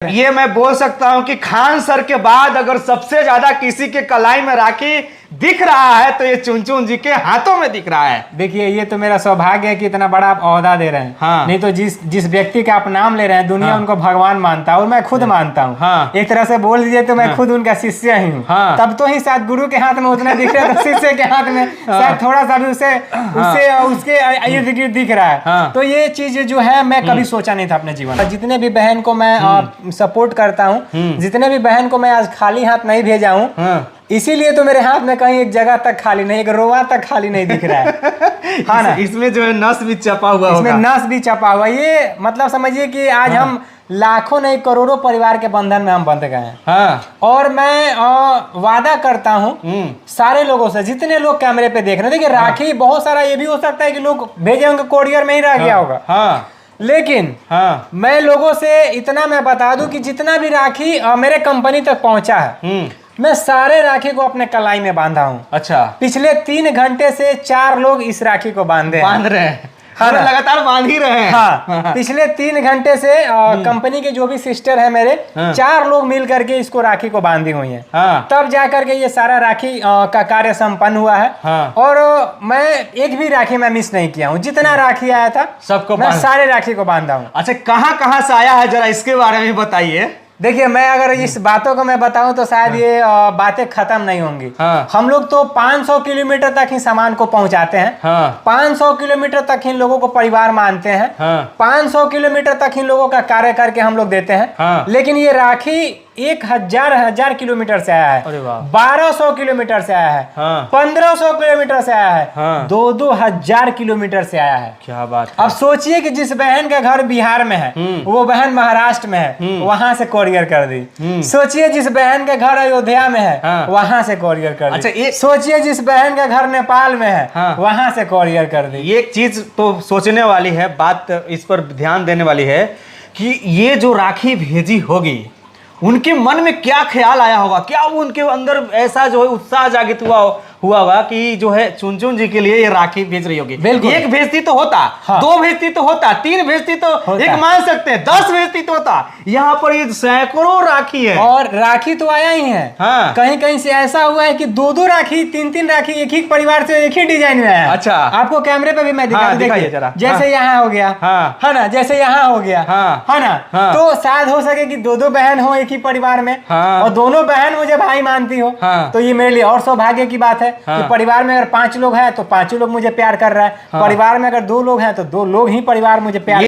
ये मैं बोल सकता हूं कि खान सर के बाद अगर सबसे ज्यादा किसी के कलाई में राखी दिख रहा है तो ये चुनचुन जी के हाथों में दिख रहा है। देखिए, ये तो मेरा सौभाग्य है कि इतना बड़ा आप ओहदा दे रहे हैं। हाँ। नहीं तो जिस व्यक्ति का आप नाम ले रहे हैं, दुनिया उनको भगवान मानता है और मैं खुद मानता हूँ। हाँ। एक तरह से बोल दीजिए तो मैं खुद उनका शिष्य ही हूँ। हाँ। तब तो ही शायद गुरु के हाथ में उतना दिख रहा है, तो शिष्य के हाथ में शायद थोड़ा सा भी उसके इर्द गिर्द दिख रहा है। हाँ। तो ये चीज जो है मैं कभी सोचा नहीं था अपने जीवन में। जितने भी बहन को मैं सपोर्ट करता हूँ, जितने भी बहन को मैं आज खाली हाथ नहीं भेजा हूँ, इसीलिए तो मेरे हाथ में कहीं एक जगह तक खाली नहीं, एक रोआ तक खाली नहीं दिख रहा है। हाँ ना, इसमें जो है नस भी चपा हुआ इसमें होगा। नस भी चपा हुआ। ये मतलब समझिए कि आज हम लाखों नहीं करोड़ों परिवार के बंधन में हम बंध गए हैं। हाँ। और मैं वादा करता हूँ सारे लोगों से, जितने लोग कैमरे पे देख रहे हैं, देखिए राखी बहुत सारा ये भी हो सकता है कि लोग भेजे होंगे कोरियर में ही रह गया होगा। हाँ। लेकिन हाँ। मैं लोगों से इतना मैं बता दूं कि जितना भी राखी मेरे कंपनी तक पहुंचा है, मैं सारे राखी को अपने कलाई में बांधा हूँ। अच्छा। पिछले 3 घंटे से 4 लोग इस राखी को बांध रहे हैं। हाँ, लगातार बांध ही रहे हैं। हाँ। पिछले 3 घंटे से कंपनी के जो भी सिस्टर है मेरे, 4 लोग मिल करके इसको राखी को बांधी हुई है। हाँ। तब जा करके ये सारा राखी का कार्य संपन्न हुआ है। हाँ। और मैं एक भी राखी मैं मिस नहीं किया हूँ। जितना राखी आया था सबको मैं सारे राखी को बांधा हूँ। अच्छा, कहाँ से आया है, जरा इसके बारे में बताइए। देखिए, मैं अगर इस बातों को मैं बताऊं तो शायद ये बातें खत्म नहीं होंगी। हाँ। हम लोग तो 500 किलोमीटर तक ही सामान को पहुंचाते हैं। हाँ। 500 किलोमीटर तक इन लोगों को परिवार मानते हैं। हाँ। 500 किलोमीटर तक इन लोगों का कार्य करके हम लोग देते हैं। हाँ। लेकिन ये राखी 1000 किलोमीटर से आया है। अरे वाह। 1200 किलोमीटर से आया है। हाँ। 1500 किलोमीटर से आया है। हाँ। 2-2000 किलोमीटर से आया है। क्या बात है। अब सोचिए कि जिस बहन का घर बिहार में है, वो बहन महाराष्ट्र में है, वहां से कोरियर कर दी। सोचिए जिस बहन का घर अयोध्या में है, हाँ। वहां से कोरियर कर दी। अच्छा, सोचिए जिस बहन का घर नेपाल में है, हाँ। वहां से कोरियर कर दी। एक चीज तो सोचने वाली है, बात इस पर ध्यान देने वाली है कि ये जो राखी भेजी होगी, उनके मन में क्या ख्याल आया होगा, क्या वो उनके अंदर ऐसा जो है उत्साह जागृत हुआ होगा कि जो है चुनचुन जी के लिए ये राखी भेज रही होगी। बिल्कुल। एक भेजती तो होता, हाँ। 2 भेजती तो होता, 3 भेजती तो एक मान सकते हैं, 10 भेजती तो होता। यहाँ पर ये सैकड़ों राखी है। और राखी तो आया ही है। हाँ। कहीं कहीं से ऐसा हुआ है कि 2-2 राखी, 3-3 राखी एक ही परिवार से एक ही डिजाइन में है। अच्छा। आपको कैमरे पे भी मैं दिखा दूं, दिखाइए देखिए। जरा। जैसे यहाँ हो गया, हाँ। है ना, जैसे यहाँ हो गया, हाँ। है ना। हाँ। तो शायद हो सके कि 2-2 बहन हो एक ही परिवार में, हाँ। और दोनों बहन मुझे भाई मानती हो। हाँ। तो ये मेरे लिए और सौभाग्य की बात है कि परिवार में अगर 5 लोग हैं तो 5 लोग मुझे प्यार कर रहा है। परिवार में अगर 2 लोग हैं तो 2 लोग ही परिवार मुझे प्यार